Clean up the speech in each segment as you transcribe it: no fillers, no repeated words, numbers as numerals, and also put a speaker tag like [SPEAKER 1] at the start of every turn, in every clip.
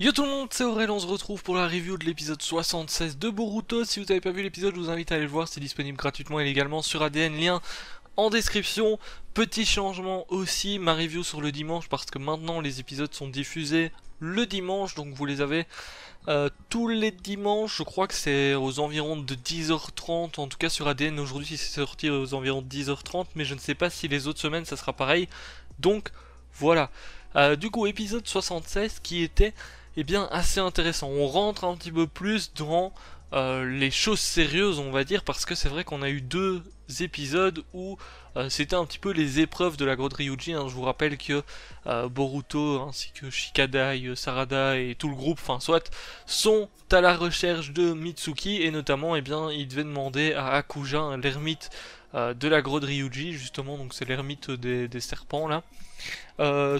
[SPEAKER 1] Yo tout le monde, c'est Aurel, on se retrouve pour la review de l'épisode 76 de Boruto. Si vous n'avez pas vu l'épisode, je vous invite à aller le voir, c'est disponible gratuitement et légalement sur ADN, lien en description. Petit changement aussi, ma review sur le dimanche, parce que maintenant les épisodes sont diffusés le dimanche, donc vous les avez tous les dimanches. Je crois que c'est aux environs de 10h30, en tout cas sur ADN aujourd'hui c'est sorti aux environs de 10h30, mais je ne sais pas si les autres semaines ça sera pareil. Donc voilà, du coup épisode 76 qui était assez intéressant. On rentre un petit peu plus dans les choses sérieuses, on va dire, parce que c'est vrai qu'on a eu deux épisodes où c'était un petit peu les épreuves de la grotte Ryuji, hein. Je vous rappelle que Boruto ainsi que Shikadai, Sarada et tout le groupe, enfin soit, sont à la recherche de Mitsuki, et notamment ils devaient demander à Akuja, l'ermite de la grotte Ryuji, justement, donc c'est l'ermite des serpents là,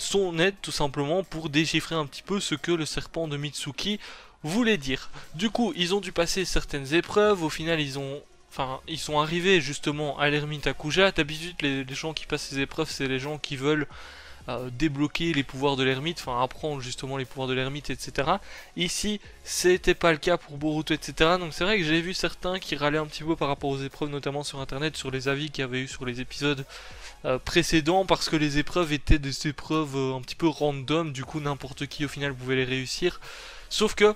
[SPEAKER 1] son aide tout simplement pour déchiffrer un petit peu ce que le serpent de Mitsuki voulait dire. Du coup, ils ont dû passer certaines épreuves, au final ils sont arrivés justement à l'ermite Akuja. D'habitude les gens qui passent ces épreuves, c'est les gens qui veulent débloquer les pouvoirs de l'ermite, enfin apprendre justement les pouvoirs de l'ermite, etc. Ici, c'était pas le cas pour Boruto, etc. Donc c'est vrai que j'ai vu certains qui râlaient un petit peu par rapport aux épreuves, notamment sur internet, sur les avis qu'il y avait eu sur les épisodes précédents, parce que les épreuves étaient des épreuves un petit peu random, du coup n'importe qui au final pouvait les réussir. Sauf que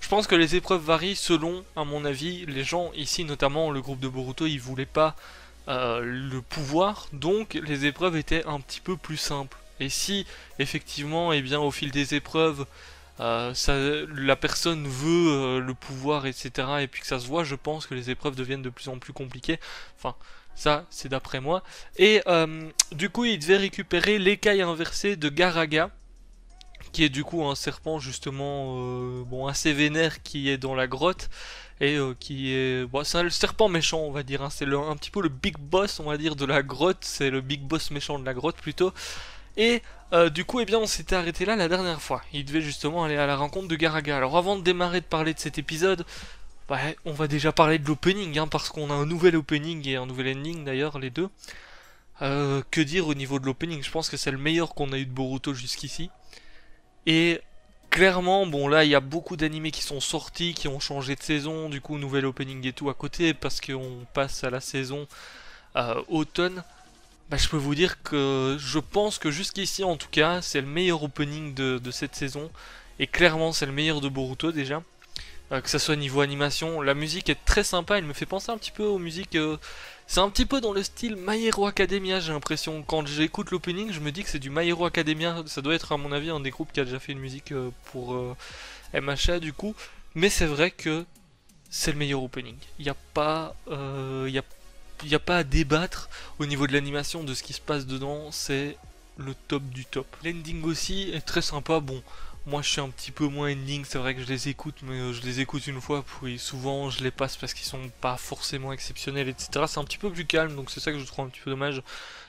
[SPEAKER 1] je pense que les épreuves varient selon, à mon avis, les gens ici, notamment le groupe de Boruto, ils voulaient pas le pouvoir, donc les épreuves étaient un petit peu plus simples. Et si effectivement, au fil des épreuves, la personne veut le pouvoir, etc., et puis que ça se voit, je pense que les épreuves deviennent de plus en plus compliquées. Enfin, ça, c'est d'après moi. Et du coup, il devait récupérer l'écaille inversée de Garaga, qui est du coup un serpent justement assez vénère qui est dans la grotte et qui est c'est un serpent méchant, on va dire, hein. C'est un petit peu le big boss, on va dire, de la grotte, c'est le big boss méchant de la grotte plutôt. Et du coup on s'était arrêté là la dernière fois. Il devait justement aller à la rencontre de Garaga. Alors avant de démarrer de parler de cet épisode, on va déjà parler de l'opening, hein, parce qu'on a un nouvel opening et un nouvel ending d'ailleurs, les deux. Que dire au niveau de l'opening? Je pense que c'est le meilleur qu'on a eu de Boruto jusqu'ici. Et clairement, bon là il y a beaucoup d'animés qui sont sortis, qui ont changé de saison, du coup nouvel opening et tout à côté, parce qu'on passe à la saison automne. Je peux vous dire que je pense que jusqu'ici en tout cas, c'est le meilleur opening de cette saison. Et clairement c'est le meilleur de Boruto déjà. Que ça soit niveau animation, la musique est très sympa, elle me fait penser un petit peu aux musiques... c'est un petit peu dans le style My Hero Academia, j'ai l'impression. Quand j'écoute l'opening, je me dis que c'est du My Hero Academia. Ça doit être à mon avis un des groupes qui a déjà fait une musique pour MHA du coup. Mais c'est vrai que c'est le meilleur opening. Il n'y a pas... il y a pas à débattre au niveau de l'animation, de ce qui se passe dedans, c'est le top du top. L'ending aussi est très sympa. Bon, moi je suis un petit peu moins ending, c'est vrai que je les écoute, mais je les écoute une fois, puis souvent je les passe parce qu'ils sont pas forcément exceptionnels, etc. C'est un petit peu plus calme, donc c'est ça que je trouve un petit peu dommage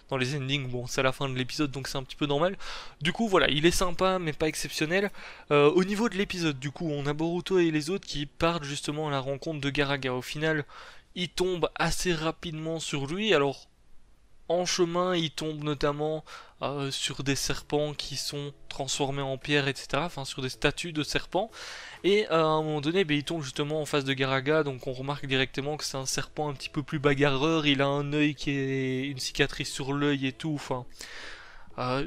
[SPEAKER 1] dans les endings. Bon, c'est la fin de l'épisode, donc c'est un petit peu normal. Du coup, voilà, il est sympa, mais pas exceptionnel. Au niveau de l'épisode, du coup, on a Boruto et les autres qui partent justement à la rencontre de Garaga. Au final, ils tombent assez rapidement sur lui. Alors, en chemin, ils tombent notamment sur des serpents qui sont transformés en pierre, etc. Enfin, sur des statues de serpents. Et à un moment donné, ils tombent justement en face de Garaga. Donc on remarque directement que c'est un serpent un petit peu plus bagarreur. Il a un œil qui est une cicatrice sur l'œil et tout. Enfin,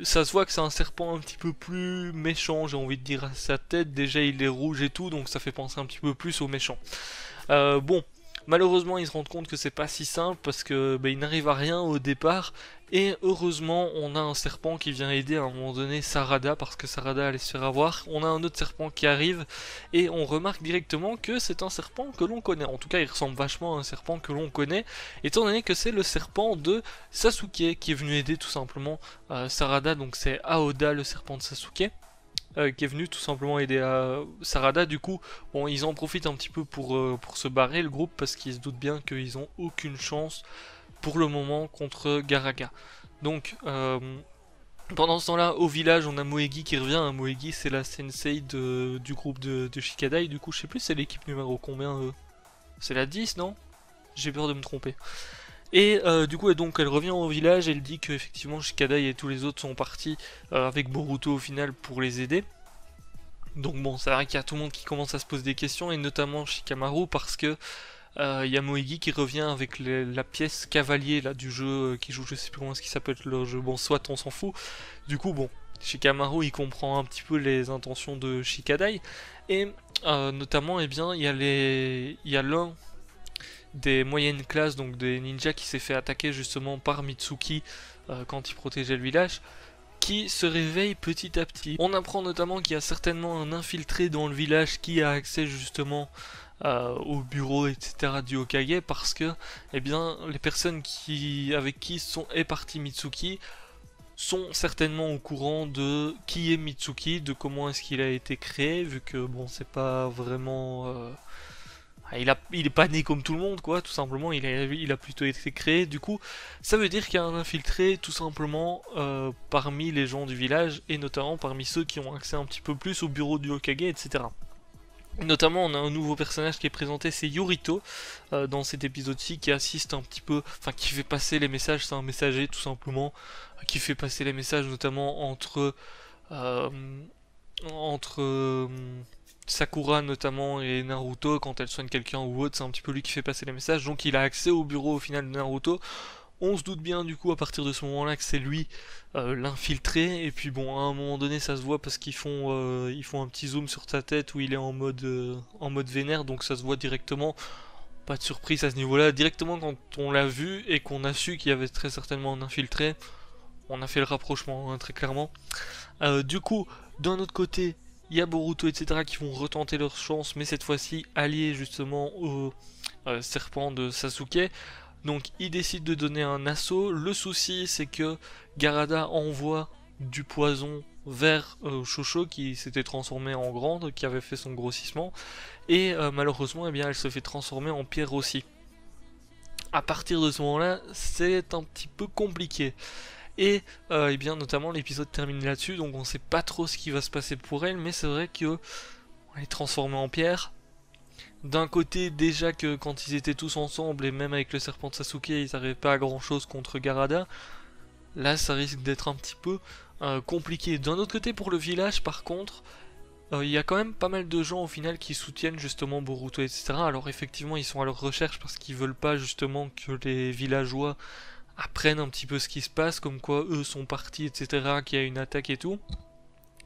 [SPEAKER 1] ça se voit que c'est un serpent un petit peu plus méchant, j'ai envie de dire, à sa tête. Déjà, il est rouge et tout, donc ça fait penser un petit peu plus au méchant. Bon, malheureusement, ils se rendent compte que c'est pas si simple parce que ils n'arrivent à rien au départ. Et heureusement, on a un serpent qui vient aider à un moment donné Sarada, parce que Sarada allait se faire avoir. On a un autre serpent qui arrive et on remarque directement que c'est un serpent que l'on connaît. En tout cas, il ressemble vachement à un serpent que l'on connaît, étant donné que c'est le serpent de Sasuke qui est venu aider tout simplement Sarada. Donc c'est Aoda, le serpent de Sasuke. Qui est venu tout simplement aider à Sarada. Du coup, bon, ils en profitent un petit peu pour se barrer le groupe, parce qu'ils se doutent bien qu'ils ont aucune chance pour le moment contre Garaga. Donc, pendant ce temps-là, au village, on a Moegi qui revient. Moegi, c'est la sensei du groupe de Shikadai. Du coup, je sais plus, c'est l'équipe numéro combien C'est la 10, non? J'ai peur de me tromper. Et du coup, donc elle revient au village, elle dit que effectivement Shikadai et tous les autres sont partis avec Boruto au final pour les aider. Donc bon, c'est vrai qu'il y a tout le monde qui commence à se poser des questions, et notamment Shikamaru, parce que il y a Moegi qui revient avec la pièce cavalier là du jeu qui joue, je sais plus comment est-ce qu'il s'appelle le jeu, bon soit on s'en fout. Du coup bon, Shikamaru il comprend un petit peu les intentions de Shikadai, et notamment eh bien il y a l'un des moyennes classes, donc des ninjas qui s'est fait attaquer justement par Mitsuki quand il protégeait le village, qui se réveille petit à petit. On apprend notamment qu'il y a certainement un infiltré dans le village qui a accès justement au bureau, etc. du Hokage, parce que eh bien, les personnes avec qui est parti Mitsuki sont certainement au courant de qui est Mitsuki, de comment est-ce qu'il a été créé, vu que bon, c'est pas vraiment... il est pas né comme tout le monde, quoi, tout simplement, il a plutôt été créé. Du coup, ça veut dire qu'il y a un infiltré, tout simplement, parmi les gens du village, et notamment parmi ceux qui ont accès un petit peu plus au bureau du Hokage, etc. Notamment, on a un nouveau personnage qui est présenté, c'est Yurito, dans cet épisode-ci, qui assiste un petit peu, enfin, qui fait passer les messages, c'est un messager, tout simplement, qui fait passer les messages, notamment entre... Sakura notamment et Naruto quand elle soigne quelqu'un ou autre, c'est un petit peu lui qui fait passer les messages, donc il a accès au bureau au final de Naruto. On se doute bien du coup à partir de ce moment-là que c'est lui l'infiltré, et puis bon à un moment donné ça se voit parce qu'ils font un petit zoom sur sa tête où il est en mode vénère, donc ça se voit directement, pas de surprise à ce niveau-là, directement quand on l'a vu et qu'on a su qu'il y avait très certainement un infiltré, on a fait le rapprochement hein, très clairement. Du coup, d'un autre côté, il y a Boruto, etc. qui vont retenter leur chance, mais cette fois-ci alliés justement au serpent de Sasuke. Donc ils décident de donner un assaut. Le souci c'est que Garada envoie du poison vers Shosho qui s'était transformée en grande, qui avait fait son grossissement. Et malheureusement eh bien, elle se fait transformer en pierre aussi. À partir de ce moment-là, c'est un petit peu compliqué. Et eh bien notamment l'épisode termine là-dessus, donc on sait pas trop ce qui va se passer pour elle, mais c'est vrai que elle est transformée en pierre. D'un côté déjà que quand ils étaient tous ensemble, et même avec le serpent de Sasuke, ils n'arrivaient pas à grand chose contre Garada. Là ça risque d'être un petit peu compliqué. D'un autre côté pour le village par contre, il y a quand même pas mal de gens au final qui soutiennent justement Boruto, etc. Alors effectivement ils sont à leur recherche parce qu'ils veulent pas justement que les villageois apprennent un petit peu ce qui se passe, comme quoi eux sont partis, etc., qu'il y a une attaque et tout.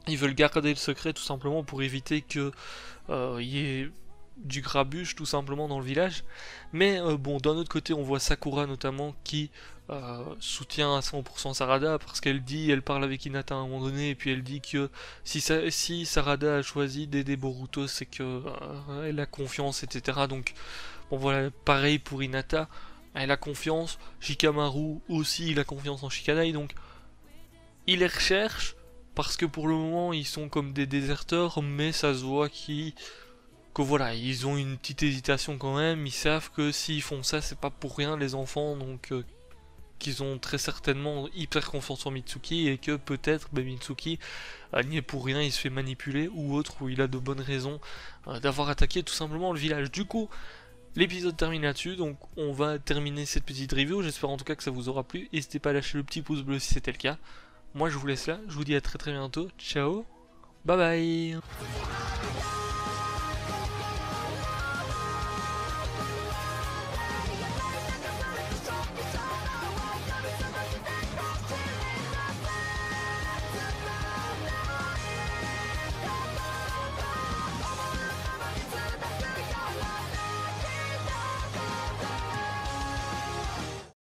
[SPEAKER 1] Ils veulent garder le secret tout simplement pour éviter que y ait du grabuge tout simplement dans le village. Mais bon, d'un autre côté, on voit Sakura notamment qui soutient à 100% Sarada parce elle parle avec Hinata à un moment donné, et puis elle dit que si Sarada a choisi d'aider Boruto, c'est que elle a confiance, etc. Donc bon voilà, pareil pour Hinata. Elle a confiance, Shikamaru aussi il a confiance en Shikadai, donc il les recherche parce que pour le moment ils sont comme des déserteurs, mais ça se voit que voilà, ils ont une petite hésitation quand même, ils savent que s'ils font ça c'est pas pour rien les enfants, donc qu'ils ont très certainement hyper confiance en Mitsuki, et que peut-être Mitsuki n'y est pour rien, il se fait manipuler ou autre, ou il a de bonnes raisons d'avoir attaqué tout simplement le village. Du coup, l'épisode termine là-dessus, donc on va terminer cette petite review. J'espère en tout cas que ça vous aura plu. N'hésitez pas à lâcher le petit pouce bleu si c'était le cas. Moi je vous laisse là, je vous dis à très bientôt. Ciao, bye bye.